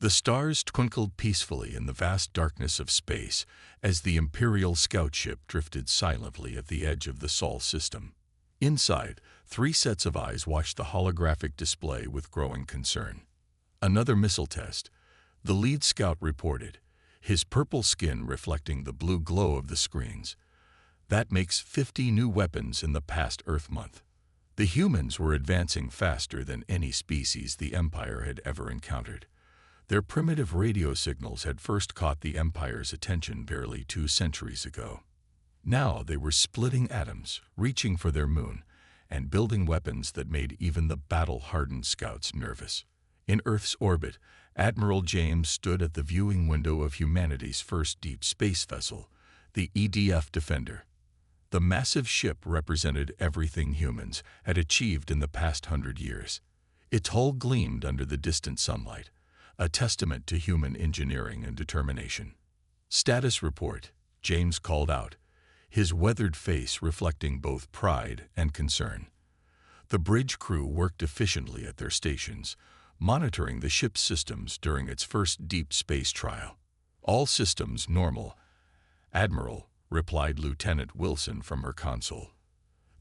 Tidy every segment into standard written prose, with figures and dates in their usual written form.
The stars twinkled peacefully in the vast darkness of space as the Imperial scout ship drifted silently at the edge of the Sol system. Inside, 3 sets of eyes watched the holographic display with growing concern. Another missile test, the lead scout reported, his purple skin reflecting the blue glow of the screens. That makes 50 new weapons in the past Earth month. The humans were advancing faster than any species the Empire had ever encountered. Their primitive radio signals had first caught the Empire's attention barely 2 centuries ago. Now they were splitting atoms, reaching for their moon, and building weapons that made even the battle-hardened scouts nervous. In Earth's orbit, Admiral James stood at the viewing window of humanity's first deep space vessel, the EDF Defender. The massive ship represented everything humans had achieved in the past 100 years. Its hull gleamed under the distant sunlight, a testament to human engineering and determination. "Status report," James called out, his weathered face reflecting both pride and concern. The bridge crew worked efficiently at their stations, monitoring the ship's systems during its first deep space trial. "All systems normal, Admiral," replied Lieutenant Wilson from her console.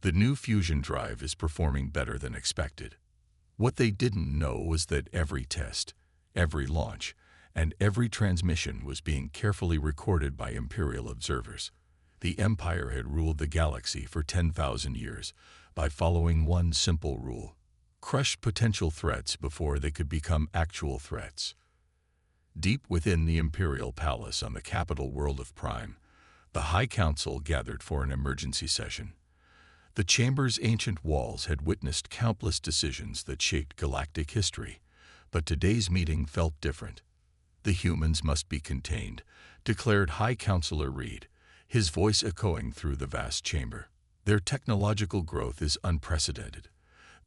"The new fusion drive is performing better than expected." What they didn't know was that every test, every launch, and every transmission was being carefully recorded by Imperial observers. The Empire had ruled the galaxy for 10,000 years by following one simple rule: crush potential threats before they could become actual threats. Deep within the Imperial Palace on the capital world of Prime, the High Council gathered for an emergency session. The chamber's ancient walls had witnessed countless decisions that shaped galactic history, but today's meeting felt different. "The humans must be contained," declared High Counselor Reed, his voice echoing through the vast chamber. "Their technological growth is unprecedented.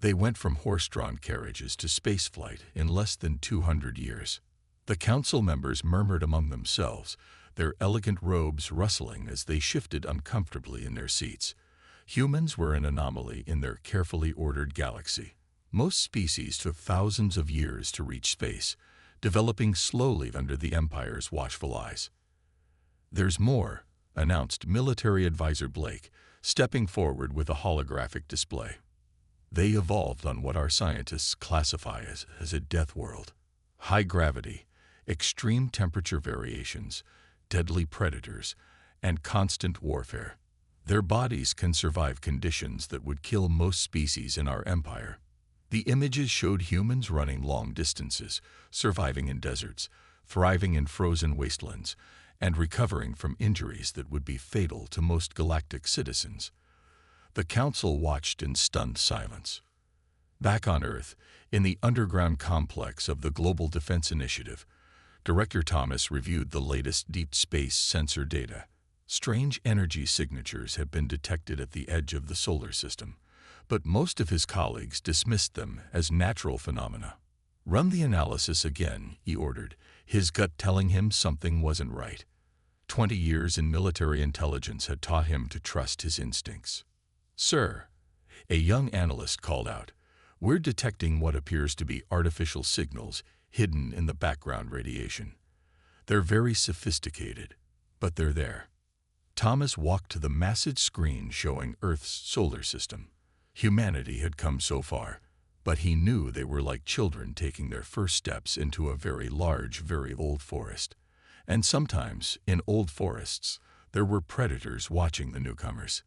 They went from horse-drawn carriages to spaceflight in less than 200 years. The council members murmured among themselves, their elegant robes rustling as they shifted uncomfortably in their seats. Humans were an anomaly in their carefully ordered galaxy. Most species took thousands of years to reach space, developing slowly under the Empire's watchful eyes. "There's more," announced Military Advisor Blake, stepping forward with a holographic display. "They evolved on what our scientists classify as a death world. High gravity, extreme temperature variations, deadly predators, and constant warfare. Their bodies can survive conditions that would kill most species in our empire." The images showed humans running long distances, surviving in deserts, thriving in frozen wastelands, and recovering from injuries that would be fatal to most galactic citizens. The council watched in stunned silence. Back on Earth, in the underground complex of the Global Defense Initiative, Director Thomas reviewed the latest deep space sensor data. Strange energy signatures had been detected at the edge of the solar system, but most of his colleagues dismissed them as natural phenomena. "Run the analysis again," he ordered, his gut telling him something wasn't right. 20 years in military intelligence had taught him to trust his instincts. "Sir," a young analyst called out, "we're detecting what appears to be artificial signals hidden in the background radiation. They're very sophisticated, but they're there." Thomas walked to the massive screen showing Earth's solar system. Humanity had come so far, but he knew they were like children taking their first steps into a very large, very old forest. And sometimes, in old forests, there were predators watching the newcomers.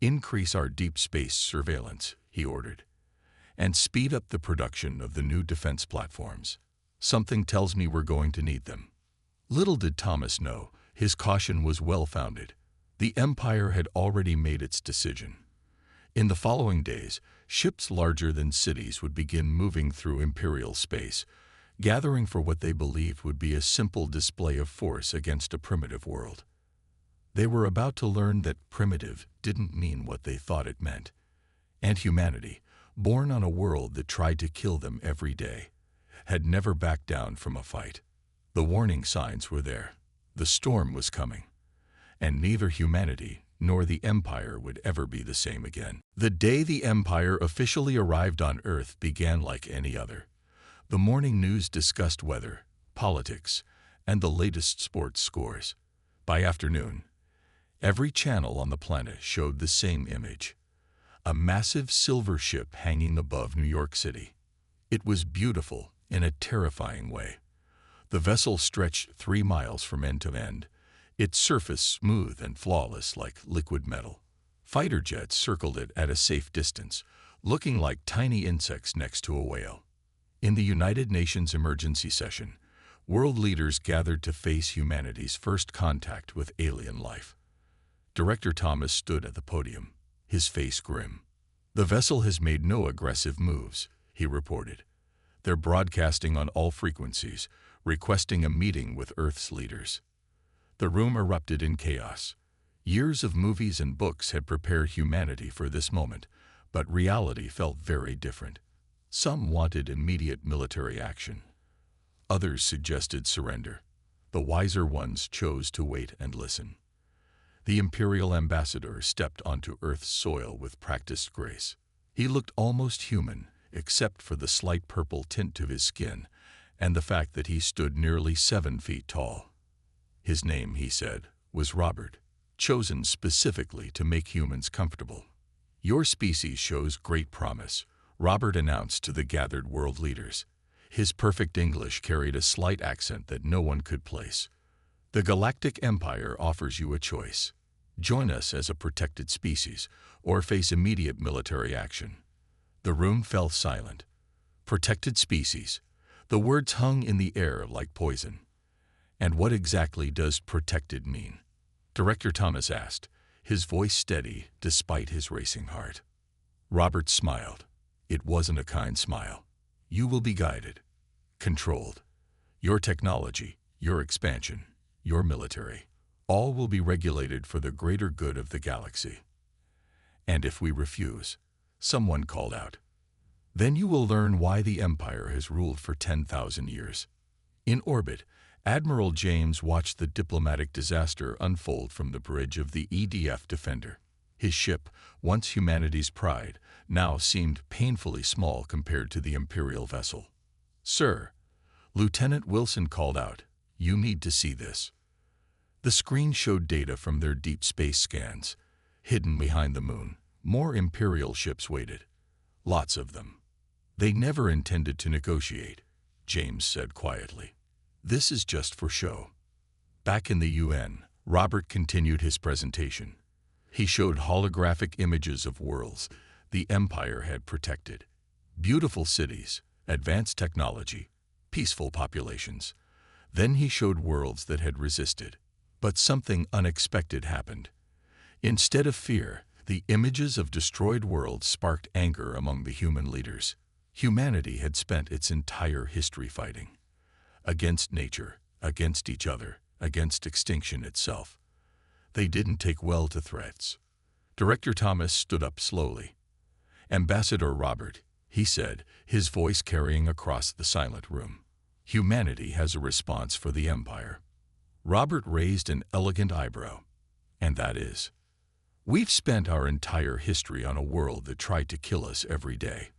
"Increase our deep space surveillance," he ordered, "and speed up the production of the new defense platforms. Something tells me we're going to need them." Little did Thomas know, his caution was well-founded. The Empire had already made its decision. In the following days, ships larger than cities would begin moving through Imperial space, gathering for what they believed would be a simple display of force against a primitive world. They were about to learn that primitive didn't mean what they thought it meant, and humanity, born on a world that tried to kill them every day, had never backed down from a fight. The warning signs were there. The storm was coming, and neither humanity nor the Empire would ever be the same again. The day the Empire officially arrived on Earth began like any other. The morning news discussed weather, politics, and the latest sports scores. By afternoon, every channel on the planet showed the same image: a massive silver ship hanging above New York City. It was beautiful in a terrifying way. The vessel stretched 3 miles from end to end, its surface smooth and flawless like liquid metal. Fighter jets circled it at a safe distance, looking like tiny insects next to a whale. In the United Nations emergency session, world leaders gathered to face humanity's first contact with alien life. Director Thomas stood at the podium, his face grim. "The vessel has made no aggressive moves," he reported. "They're broadcasting on all frequencies, requesting a meeting with Earth's leaders." The room erupted in chaos. Years of movies and books had prepared humanity for this moment, but reality felt very different. Some wanted immediate military action. Others suggested surrender. The wiser ones chose to wait and listen. The Imperial ambassador stepped onto Earth's soil with practiced grace. He looked almost human, except for the slight purple tint to his skin and the fact that he stood nearly 7 feet tall. His name, he said, was Robert, chosen specifically to make humans comfortable. "Your species shows great promise," Robert announced to the gathered world leaders. His perfect English carried a slight accent that no one could place. "The Galactic Empire offers you a choice. Join us as a protected species, or face immediate military action." The room fell silent. Protected species. The words hung in the air like poison. "And what exactly does protected mean?" Director Thomas asked, his voice steady despite his racing heart. Robert smiled. It wasn't a kind smile. "You will be guided, controlled. Your technology, your expansion, your military, all will be regulated for the greater good of the galaxy." "And if we refuse," someone called out, "then you will learn why the Empire has ruled for 10,000 years." In orbit, Admiral James watched the diplomatic disaster unfold from the bridge of the EDF Defender. His ship, once humanity's pride, now seemed painfully small compared to the Imperial vessel. "Sir," Lieutenant Wilson called out, "you need to see this." The screen showed data from their deep space scans. Hidden behind the moon, more Imperial ships waited. Lots of them. "They never intended to negotiate," James said quietly. "This is just for show." Back in the UN, Robert continued his presentation. He showed holographic images of worlds the Empire had protected. Beautiful cities, advanced technology, peaceful populations. Then he showed worlds that had resisted. But something unexpected happened. Instead of fear, the images of destroyed worlds sparked anger among the human leaders. Humanity had spent its entire history fighting. Against nature, against each other, against extinction itself. They didn't take well to threats. Director Thomas stood up slowly. "Ambassador Robert," he said, his voice carrying across the silent room, "humanity has a response for the Empire." Robert raised an elegant eyebrow. "And that is?" "We've spent our entire history on a world that tried to kill us every day.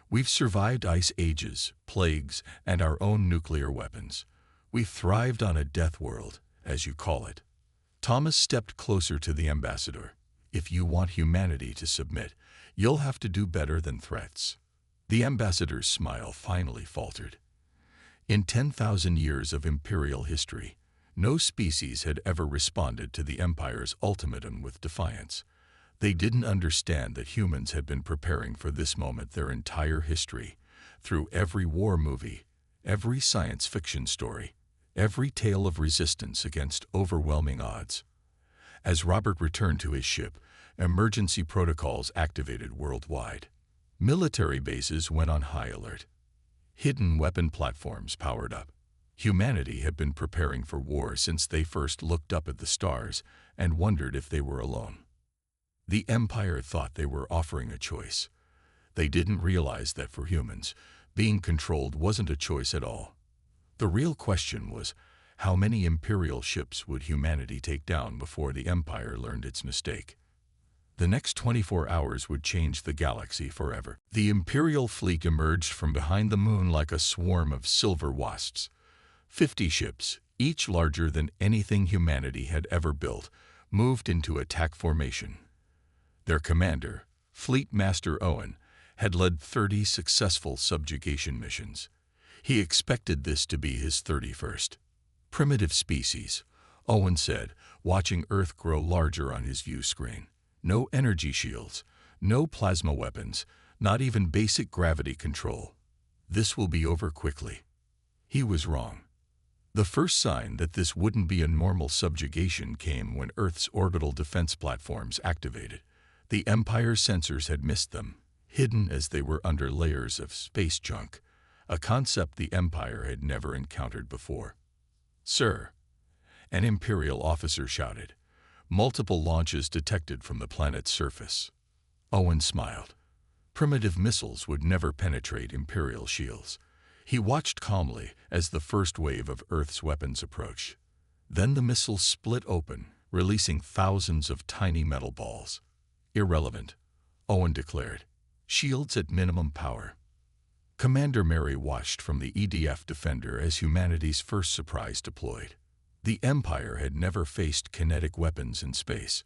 We've survived ice ages, plagues, and our own nuclear weapons. We've thrived on a death world, as you call it." Thomas stepped closer to the ambassador. "If you want humanity to submit, you'll have to do better than threats." The ambassador's smile finally faltered. In 10,000 years of imperial history, no species had ever responded to the Empire's ultimatum with defiance. They didn't understand that humans had been preparing for this moment their entire history, through every war movie, every science fiction story, every tale of resistance against overwhelming odds. As Robert returned to his ship, emergency protocols activated worldwide. Military bases went on high alert. Hidden weapon platforms powered up. Humanity had been preparing for war since they first looked up at the stars and wondered if they were alone. The Empire thought they were offering a choice. They didn't realize that for humans, being controlled wasn't a choice at all. The real question was, how many Imperial ships would humanity take down before the Empire learned its mistake? The next 24 hours would change the galaxy forever. The Imperial fleet emerged from behind the moon like a swarm of silver wasps. 50 ships, each larger than anything humanity had ever built, moved into attack formation. Their commander, Fleet Master Owen, had led 30 successful subjugation missions. He expected this to be his 31st. Primitive species, Owen said, watching Earth grow larger on his view screen. No energy shields, no plasma weapons, not even basic gravity control. This will be over quickly. He was wrong. The first sign that this wouldn't be a normal subjugation came when Earth's orbital defense platforms activated. The Empire's sensors had missed them, hidden as they were under layers of space junk, a concept the Empire had never encountered before. "Sir," an Imperial officer shouted, "multiple launches detected from the planet's surface." Owen smiled. Primitive missiles would never penetrate Imperial shields. He watched calmly as the first wave of Earth's weapons approached. Then the missiles split open, releasing thousands of tiny metal balls. "Irrelevant," Owen declared. "Shields at minimum power." Commander Mary watched from the EDF Defender as humanity's first surprise deployed. The Empire had never faced kinetic weapons in space.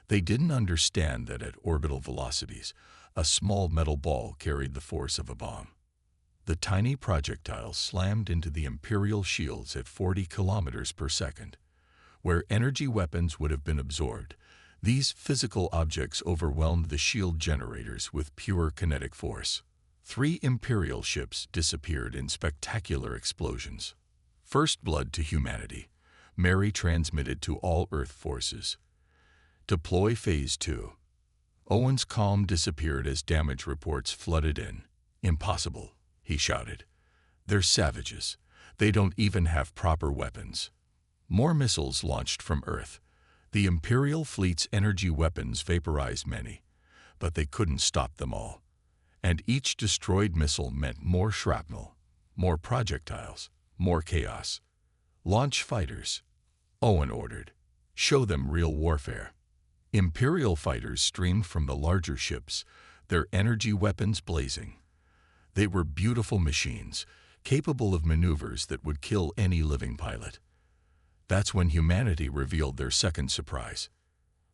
They didn't understand that at orbital velocities, a small metal ball carried the force of a bomb. The tiny projectile slammed into the Imperial shields at 40 kilometers per second. Where energy weapons would have been absorbed, these physical objects overwhelmed the shield generators with pure kinetic force. 3 Imperial ships disappeared in spectacular explosions. First blood to humanity, Mary transmitted to all Earth forces. "Deploy Phase 2. Owen's calm disappeared as damage reports flooded in. "Impossible," he shouted. "They're savages. They don't even have proper weapons." More missiles launched from Earth. The Imperial fleet's energy weapons vaporized many, but they couldn't stop them all. And each destroyed missile meant more shrapnel, more projectiles, more chaos. "Launch fighters," Owen ordered. "Show them real warfare." Imperial fighters streamed from the larger ships, their energy weapons blazing. They were beautiful machines, capable of maneuvers that would kill any living pilot. That's when humanity revealed their second surprise.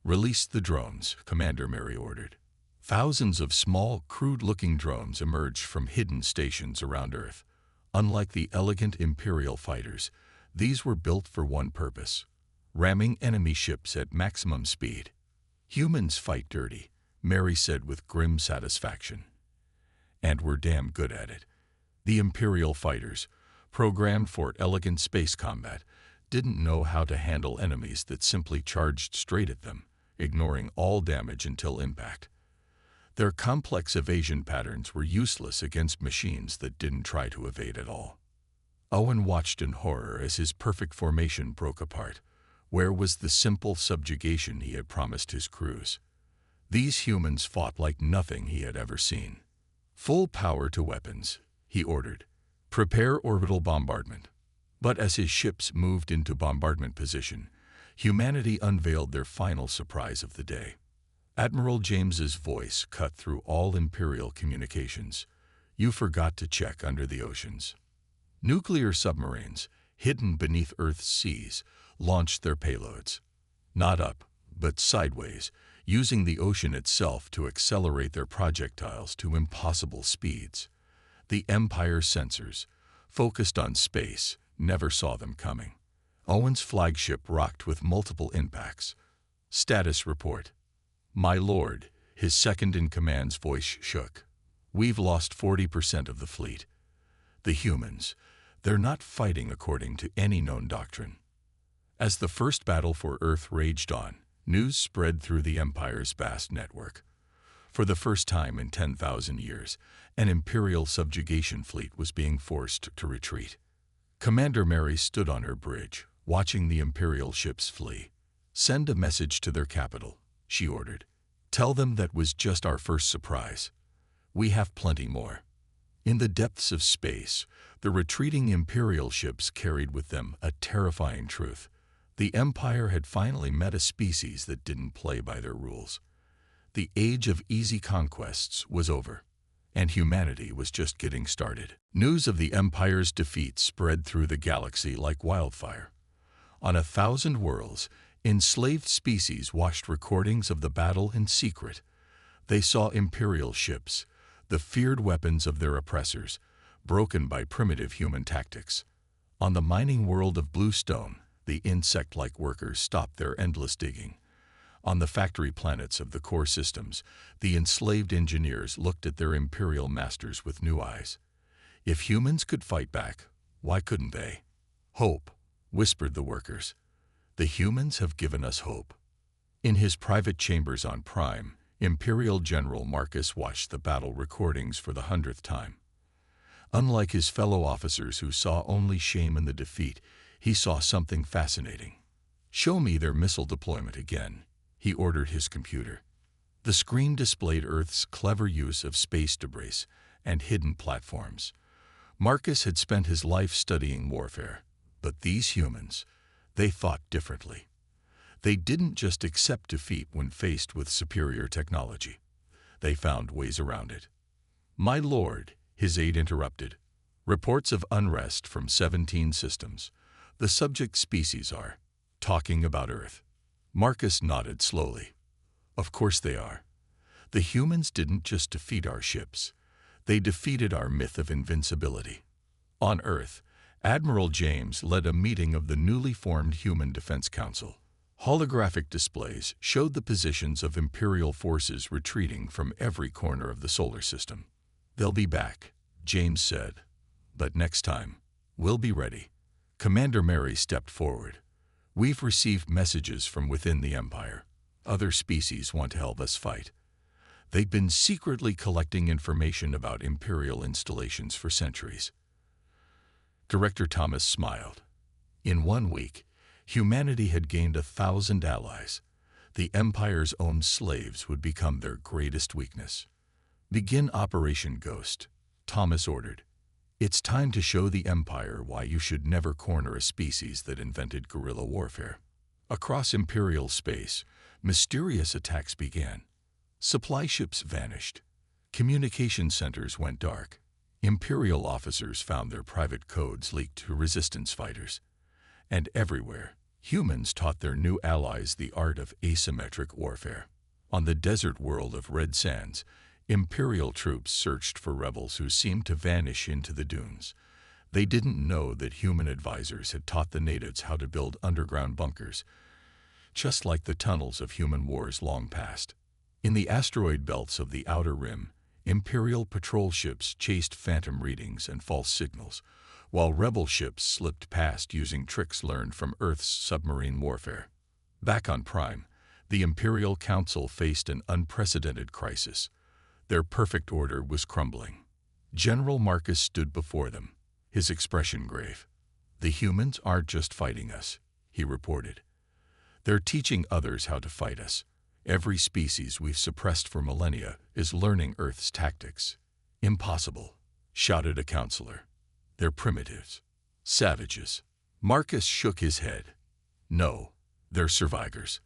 "Release the drones," Commander Mary ordered. Thousands of small, crude-looking drones emerged from hidden stations around Earth. Unlike the elegant Imperial fighters, these were built for one purpose: ramming enemy ships at maximum speed. "Humans fight dirty," Mary said with grim satisfaction. "And we're damn good at it." The Imperial fighters, programmed for elegant space combat, didn't know how to handle enemies that simply charged straight at them, ignoring all damage until impact. Their complex evasion patterns were useless against machines that didn't try to evade at all. Owen watched in horror as his perfect formation broke apart. Where was the simple subjugation he had promised his crews? These humans fought like nothing he had ever seen. "Full power to weapons," he ordered. "Prepare orbital bombardment." But as his ships moved into bombardment position, humanity unveiled their final surprise of the day. Admiral James's voice cut through all Imperial communications. "You forgot to check under the oceans." Nuclear submarines, hidden beneath Earth's seas, launched their payloads. Not up, but sideways, using the ocean itself to accelerate their projectiles to impossible speeds. The Empire's sensors, focused on space, never saw them coming. Owen's flagship rocked with multiple impacts. "Status report." "My lord," his second-in-command's voice shook. "We've lost 40% of the fleet. The humans, they're not fighting according to any known doctrine." As the first battle for Earth raged on, news spread through the Empire's vast network. For the first time in 10,000 years, an Imperial subjugation fleet was being forced to retreat. Commander Mary stood on her bridge, watching the Imperial ships flee. "Send a message to their capital," she ordered. "Tell them that was just our first surprise. We have plenty more." In the depths of space, the retreating Imperial ships carried with them a terrifying truth. The Empire had finally met a species that didn't play by their rules. The age of easy conquests was over. and humanity was just getting started. News of the Empire's defeat spread through the galaxy like wildfire. On 1,000 worlds, enslaved species watched recordings of the battle in secret. They saw Imperial ships, the feared weapons of their oppressors, broken by primitive human tactics. On the mining world of Bluestone, the insect-like workers stopped their endless digging. On the factory planets of the core systems, the enslaved engineers looked at their Imperial masters with new eyes. If humans could fight back, why couldn't they? Hope, whispered the workers. The humans have given us hope. In his private chambers on Prime, Imperial General Marcus watched the battle recordings for the 100th time. Unlike his fellow officers who saw only shame in the defeat, he saw something fascinating. "Show me their missile deployment again," he ordered his computer. The screen displayed Earth's clever use of space debris and hidden platforms. Marcus had spent his life studying warfare, but these humans, they thought differently. They didn't just accept defeat when faced with superior technology. They found ways around it. "My lord," his aide interrupted. "Reports of unrest from 17 systems. The subject species are talking about Earth." Marcus nodded slowly. "Of course they are. The humans didn't just defeat our ships. They defeated our myth of invincibility." On Earth, Admiral James led a meeting of the newly formed Human Defense Council. Holographic displays showed the positions of Imperial forces retreating from every corner of the solar system. "They'll be back," James said. "But next time, we'll be ready." Commander Mary stepped forward. "We've received messages from within the Empire. Other species want to help us fight. They've been secretly collecting information about Imperial installations for centuries." Director Thomas smiled. In 1 week, humanity had gained 1,000 allies. The Empire's own slaves would become their greatest weakness. "Begin Operation Ghost," Thomas ordered. "It's time to show the Empire why you should never corner a species that invented guerrilla warfare." Across Imperial space, mysterious attacks began. Supply ships vanished. Communication centers went dark. Imperial officers found their private codes leaked to resistance fighters. And everywhere, humans taught their new allies the art of asymmetric warfare. On the desert world of Red Sands, Imperial troops searched for rebels who seemed to vanish into the dunes. They didn't know that human advisors had taught the natives how to build underground bunkers, just like the tunnels of human wars long past. In the asteroid belts of the Outer Rim, Imperial patrol ships chased phantom readings and false signals, while rebel ships slipped past using tricks learned from Earth's submarine warfare. Back on Prime, the Imperial Council faced an unprecedented crisis. Their perfect order was crumbling. General Marcus stood before them, his expression grave. "The humans aren't just fighting us," he reported. "They're teaching others how to fight us. Every species we've suppressed for millennia is learning Earth's tactics." "Impossible," shouted a counselor. "They're primitives. Savages." Marcus shook his head. "No, they're survivors.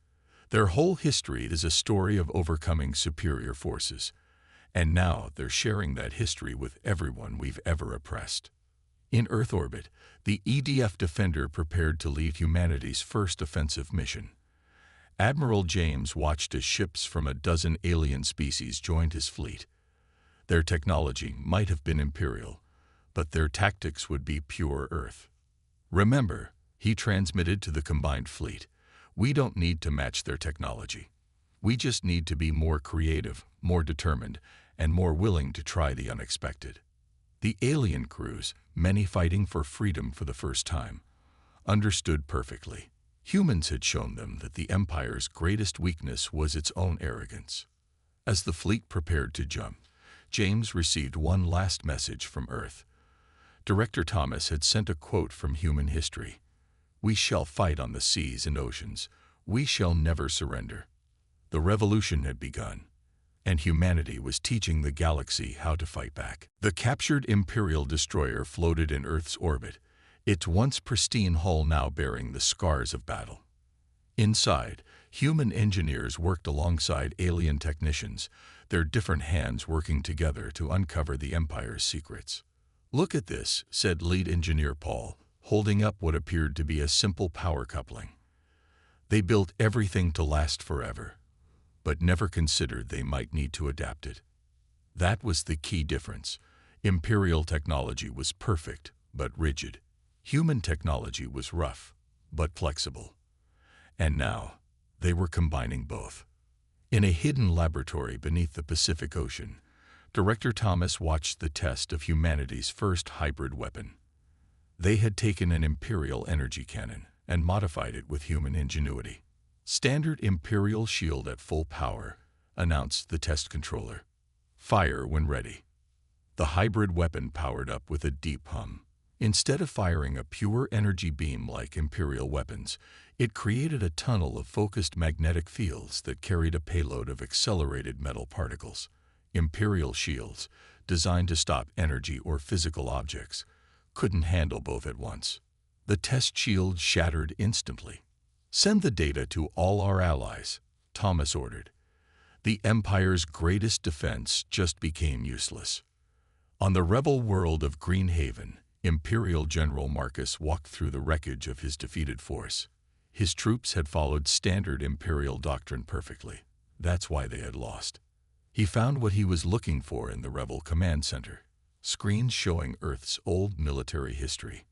Their whole history is a story of overcoming superior forces. And now they're sharing that history with everyone we've ever oppressed." In Earth orbit, the EDF Defender prepared to lead humanity's first offensive mission. Admiral James watched as ships from a dozen alien species joined his fleet. Their technology might have been Imperial, but their tactics would be pure Earth. "Remember," he transmitted to the combined fleet, "we don't need to match their technology. We just need to be more creative, more determined, and more willing to try the unexpected." The alien crews, many fighting for freedom for the first time, understood perfectly. Humans had shown them that the Empire's greatest weakness was its own arrogance. As the fleet prepared to jump, James received one last message from Earth. Director Thomas had sent a quote from human history. "We shall fight on the seas and oceans. We shall never surrender." The revolution had begun, and humanity was teaching the galaxy how to fight back. The captured Imperial destroyer floated in Earth's orbit, its once pristine hull now bearing the scars of battle. Inside, human engineers worked alongside alien technicians, their different hands working together to uncover the Empire's secrets. "Look at this," said lead engineer Paul, holding up what appeared to be a simple power coupling. "They built everything to last forever, but never considered they might need to adapt it." That was the key difference. Imperial technology was perfect, but rigid. Human technology was rough, but flexible. And now, they were combining both. In a hidden laboratory beneath the Pacific Ocean, Director Thomas watched the test of humanity's first hybrid weapon. They had taken an Imperial energy cannon and modified it with human ingenuity. "Standard Imperial shield at full power," announced the test controller. "Fire when ready." The hybrid weapon powered up with a deep hum. Instead of firing a pure energy beam like Imperial weapons, it created a tunnel of focused magnetic fields that carried a payload of accelerated metal particles. Imperial shields, designed to stop energy or physical objects, couldn't handle both at once. The test shield shattered instantly. "Send the data to all our allies," Thomas ordered. The Empire's greatest defense just became useless. On the rebel world of Greenhaven, Imperial General Marcus walked through the wreckage of his defeated force. His troops had followed standard Imperial doctrine perfectly. That's why they had lost. He found what he was looking for in the rebel command center: screens showing Earth's old military history.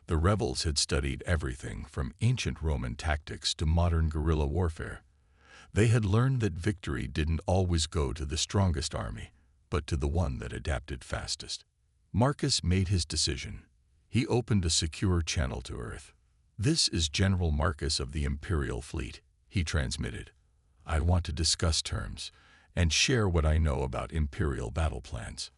The rebels had studied everything from ancient Roman tactics to modern guerrilla warfare. They had learned that victory didn't always go to the strongest army, but to the one that adapted fastest. Marcus made his decision. He opened a secure channel to Earth. "This is General Marcus of the Imperial Fleet," he transmitted. "I want to discuss terms and share what I know about Imperial battle plans."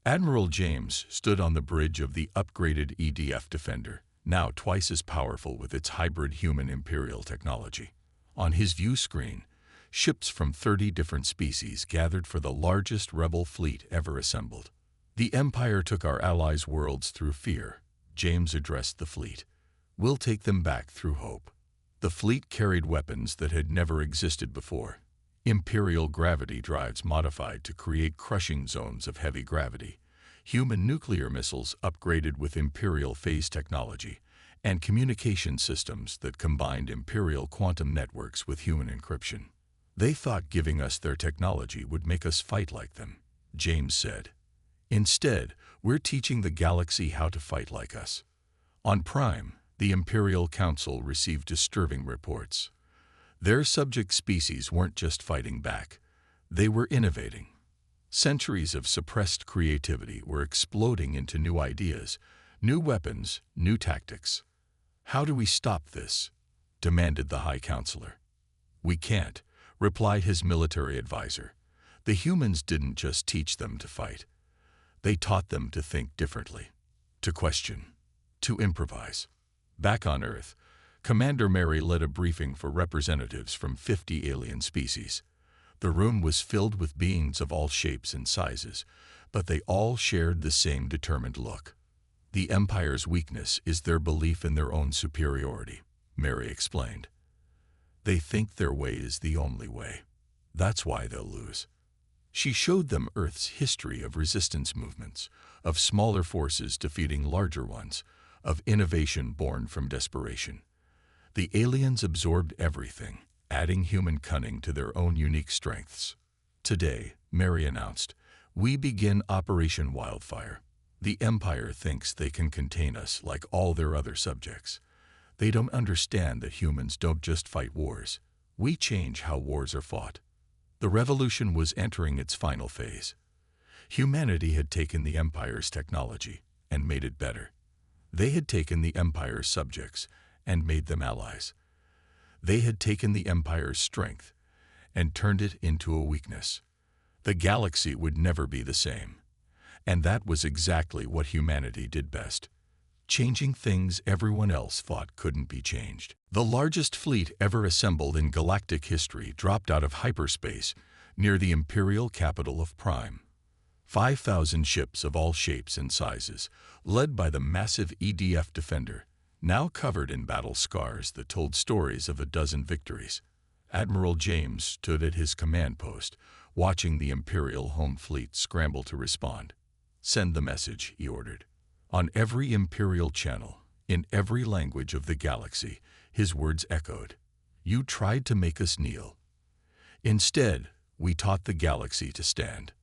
Admiral James stood on the bridge of the upgraded EDF Defender, now twice as powerful with its hybrid human-Imperial technology. On his view screen, ships from 30 different species gathered for the largest rebel fleet ever assembled. "The Empire took our allies' worlds through fear," James addressed the fleet. "We'll take them back through hope." The fleet carried weapons that had never existed before. Imperial gravity drives modified to create crushing zones of heavy gravity, human nuclear missiles upgraded with Imperial phase technology, and communication systems that combined Imperial quantum networks with human encryption. "They thought giving us their technology would make us fight like them," James said. "Instead, we're teaching the galaxy how to fight like us." On Prime, the Imperial Council received disturbing reports. Their subject species weren't just fighting back, they were innovating. Centuries of suppressed creativity were exploding into new ideas, new weapons, new tactics. "How do we stop this?" demanded the High Counselor. "We can't," replied his military advisor. "The humans didn't just teach them to fight. They taught them to think differently, to question, to improvise." Back on Earth, Commander Mary led a briefing for representatives from 50 alien species. The room was filled with beings of all shapes and sizes, but they all shared the same determined look. "The Empire's weakness is their belief in their own superiority," Mary explained. "They think their way is the only way. That's why they'll lose." She showed them Earth's history of resistance movements, of smaller forces defeating larger ones, of innovation born from desperation. The aliens absorbed everything, adding human cunning to their own unique strengths. "Today," Mary announced, "we begin Operation Wildfire. The Empire thinks they can contain us like all their other subjects. They don't understand that humans don't just fight wars. We change how wars are fought." The revolution was entering its final phase. Humanity had taken the Empire's technology and made it better. They had taken the Empire's subjects and made them allies. They had taken the Empire's strength and turned it into a weakness. The galaxy would never be the same. And that was exactly what humanity did best: changing things everyone else thought couldn't be changed. The largest fleet ever assembled in galactic history dropped out of hyperspace near the Imperial capital of Prime. 5,000 ships of all shapes and sizes, led by the massive EDF Defender, now covered in battle scars that told stories of a dozen victories. Admiral James stood at his command post, watching the Imperial home fleet scramble to respond. "Send the message," he ordered. On every Imperial channel, in every language of the galaxy, his words echoed. "You tried to make us kneel. Instead, we taught the galaxy to stand."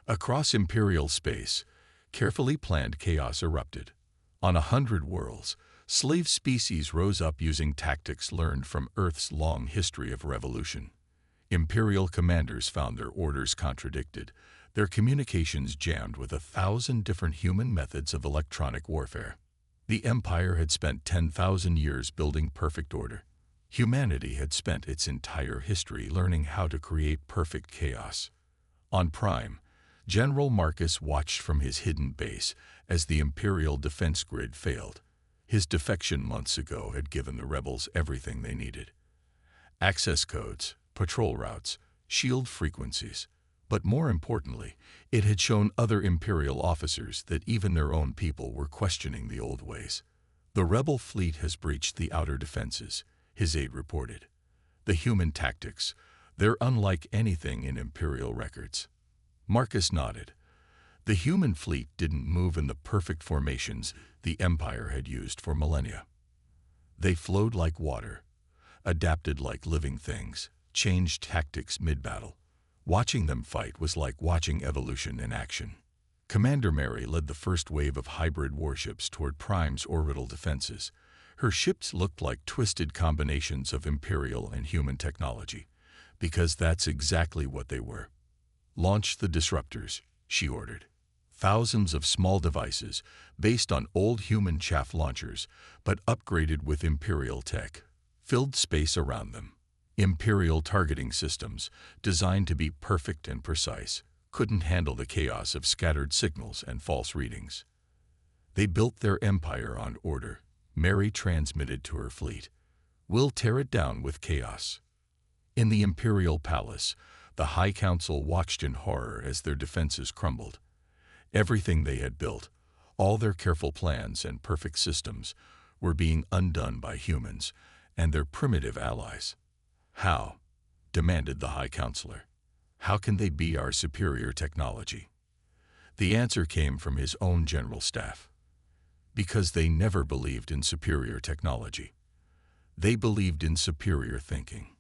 Across Imperial space, carefully planned chaos erupted. On 100 worlds, slave species rose up using tactics learned from Earth's long history of revolution. Imperial commanders found their orders contradicted, their communications jammed with 1,000 different human methods of electronic warfare. The Empire had spent 10,000 years building perfect order. Humanity had spent its entire history learning how to create perfect chaos. On Prime, General Marcus watched from his hidden base as the Imperial defense grid failed. His defection months ago had given the rebels everything they needed: access codes, patrol routes, shield frequencies. But more importantly, it had shown other Imperial officers that even their own people were questioning the old ways. "The rebel fleet has breached the outer defenses," his aide reported. "The human tactics, they're unlike anything in Imperial records." Marcus nodded. The human fleet didn't move in the perfect formations the Empire had used for millennia. They flowed like water, adapted like living things, changed tactics mid-battle. Watching them fight was like watching evolution in action. Commander Mary led the first wave of hybrid warships toward Prime's orbital defenses. Her ships looked like twisted combinations of Imperial and human technology, because that's exactly what they were. "Launch the disruptors," she ordered. Thousands of small devices, based on old human chaff launchers, but upgraded with Imperial tech, filled space around them. Imperial targeting systems, designed to be perfect and precise, couldn't handle the chaos of scattered signals and false readings. They built their empire on order, Mary transmitted to her fleet. "We'll tear it down with chaos." In the Imperial Palace, the High Council watched in horror as their defenses crumbled. Everything they had built, all their careful plans and perfect systems, were being undone by humans and their primitive allies. "How?" demanded the High Counselor. "How can they be our superior technology?" The answer came from his own general staff. "Because they never believed in superior technology. They believed in superior thinking."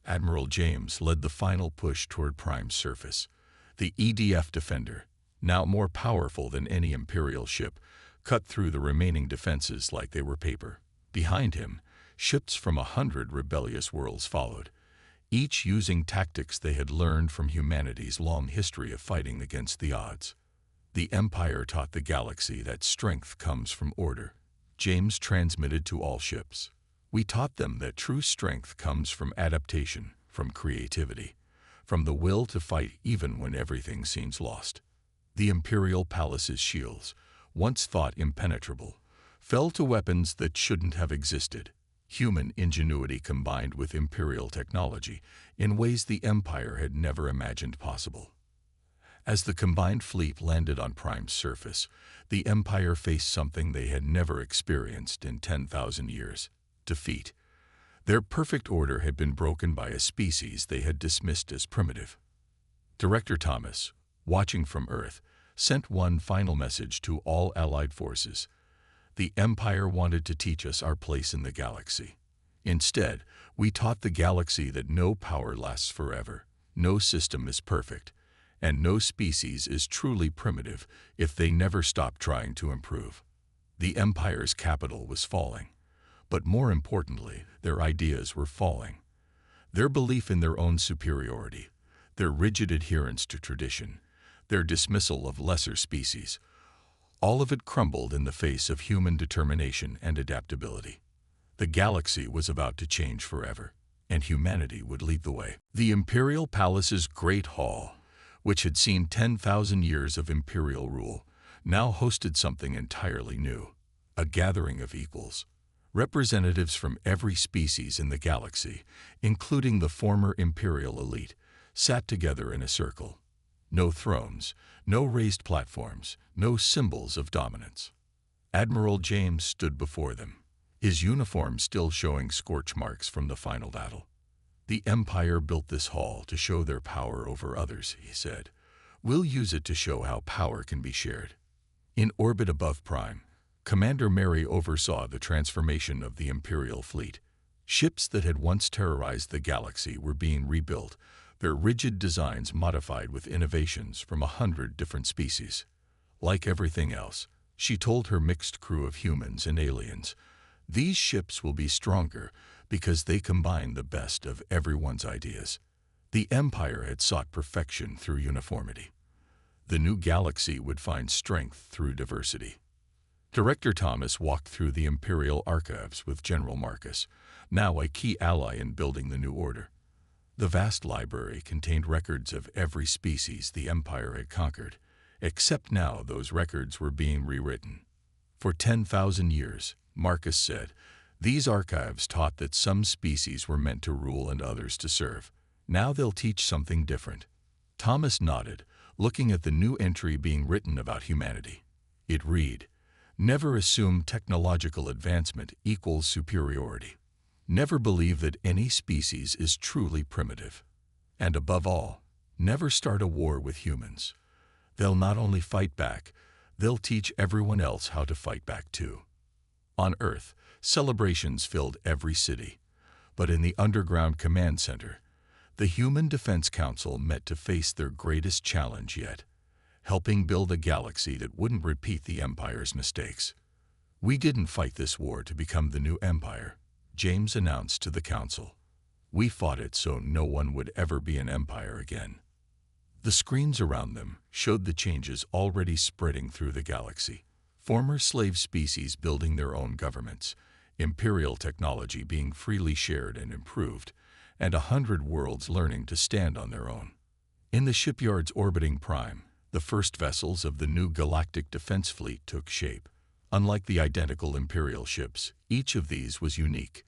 Admiral James led the final push toward Prime's surface. The EDF Defender, now more powerful than any Imperial ship, cut through the remaining defenses like they were paper. Behind him, ships from 100 rebellious worlds followed, each using tactics they had learned from humanity's long history of fighting against the odds. The Empire taught the galaxy that strength comes from order. James transmitted to all ships. "We taught them that true strength comes from adaptation, from creativity, from the will to fight even when everything seems lost." The Imperial Palace's shields, once thought impenetrable, fell to weapons that shouldn't have existed. Human ingenuity combined with Imperial technology in ways the Empire had never imagined possible. As the combined fleet landed on Prime's surface, the Empire faced something they had never experienced in 10,000 years: defeat. Their perfect order had been broken by a species they had dismissed as primitive. Director Thomas, watching from Earth, sent one final message to all Allied forces. "The Empire wanted to teach us our place in the galaxy. Instead, we taught the galaxy that no power lasts forever, no system is perfect, and no species is truly primitive if they never stop trying to improve." The Empire's capital was falling, but more importantly, their ideas were falling. Their belief in their own superiority, their rigid adherence to tradition, their dismissal of lesser species, all of it crumbled in the face of human determination and adaptability. The galaxy was about to change forever, and humanity would lead the way. The Imperial Palace's Great Hall, which had seen 10,000 years of Imperial rule, now hosted something entirely new: a gathering of equals. Representatives from every species in the galaxy, including the former Imperial elite, sat together in a circle. No thrones, no raised platforms, no symbols of dominance. Admiral James stood before them, his uniform still showing scorch marks from the final battle. "The Empire built this hall to show their power over others," he said. "We'll use it to show how power can be shared." In orbit above Prime, Commander Mary oversaw the transformation of the Imperial fleet. Ships that had once terrorized the galaxy were being rebuilt, their rigid designs modified with innovations from 100 different species. Like everything else, she told her mixed crew of humans and aliens, "These ships will be stronger because they combine the best of everyone's ideas." The Empire had sought perfection through uniformity. The new galaxy would find strength through diversity. Director Thomas walked through the Imperial archives with General Marcus, now a key ally in building the new order. The vast library contained records of every species the Empire had conquered, except now those records were being rewritten. For 10,000 years, Marcus said, these archives taught that some species were meant to rule and others to serve. Now they'll teach something different. Thomas nodded, looking at the new entry being written about humanity. It read, "Never assume technological advancement equals superiority. Never believe that any species is truly primitive. And above all, never start a war with humans. They'll not only fight back, they'll teach everyone else how to fight back too." On Earth, celebrations filled every city. But in the underground command center, the Human Defense Council met to face their greatest challenge yet, helping build a galaxy that wouldn't repeat the Empire's mistakes. "We didn't fight this war to become the new Empire," James announced to the Council. "We fought it so no one would ever be an empire again." The screens around them showed the changes already spreading through the galaxy. Former slave species building their own governments, Imperial technology being freely shared and improved, and 100 worlds learning to stand on their own. In the shipyards orbiting Prime, the first vessels of the new Galactic Defense Fleet took shape. Unlike the identical Imperial ships, each of these was unique,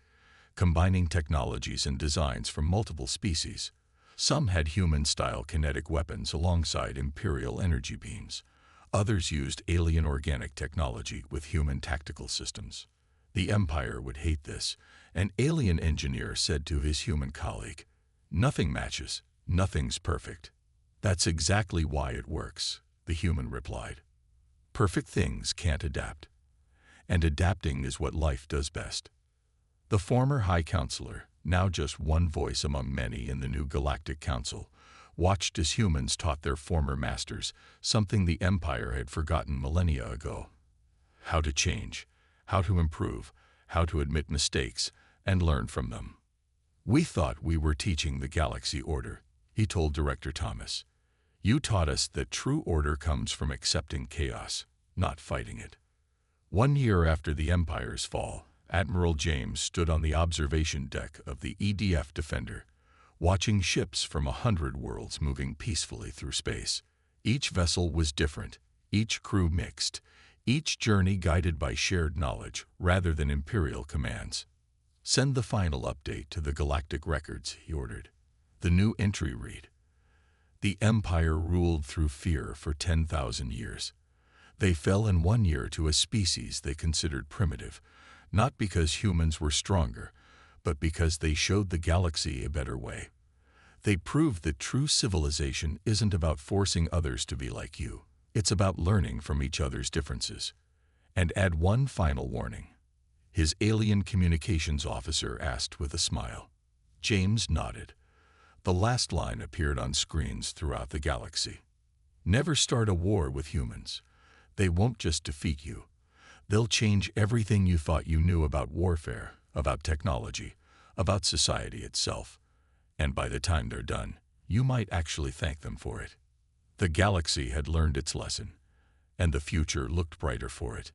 combining technologies and designs from multiple species. Some had human-style kinetic weapons alongside Imperial energy beams. Others used alien organic technology with human tactical systems. The Empire would hate this, an alien engineer said to his human colleague. "Nothing matches, nothing's perfect." "That's exactly why it works," the human replied. "Perfect things can't adapt. And adapting is what life does best." The former High Counselor, now just one voice among many in the new Galactic Council, watched as humans taught their former masters something the Empire had forgotten millennia ago: how to change, how to improve, how to admit mistakes, and learn from them. "We thought we were teaching the galaxy order," he told Director Thomas. "You taught us that true order comes from accepting chaos, not fighting it." 1 year after the Empire's fall, Admiral James stood on the observation deck of the EDF Defender, watching ships from 100 worlds moving peacefully through space. Each vessel was different, each crew mixed, each journey guided by shared knowledge rather than Imperial commands. "Send the final update to the Galactic Records," he ordered. The new entry read, "The Empire ruled through fear for 10,000 years. They fell in 1 year to a species they considered primitive, not because humans were stronger, but because they showed the galaxy a better way. They proved that true civilization isn't about forcing others to be like you. It's about learning from each other's differences." And add one final warning, his alien communications officer asked with a smile. James nodded. The last line appeared on screens throughout the galaxy. "Never start a war with humans. They won't just defeat you. They'll change everything you thought you knew about warfare, about technology, about society itself. And by the time they're done, you might actually thank them for it." The galaxy had learned its lesson, and the future looked brighter for it.